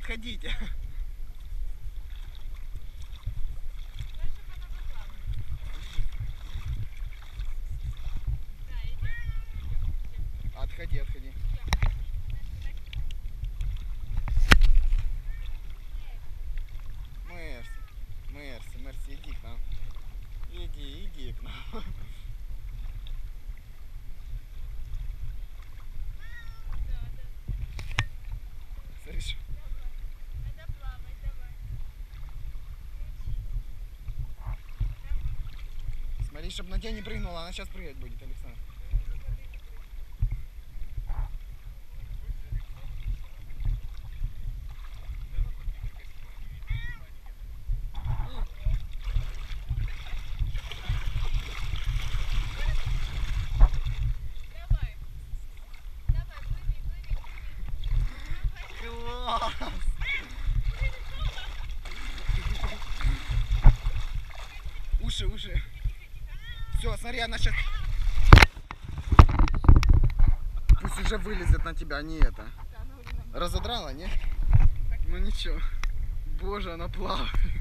Отходите. Отходи, отходи. Мерси, иди к нам. Иди к нам. Слышь? Надо плавать, давай. Смотри, чтобы на тебя не прыгнула, она сейчас прыгать будет, Александр. Класс! Уши. Все, смотри, она сейчас... Пусть уже вылезет на тебя, а не это. Разодрала, не? Ну ничего. Боже, она плавает.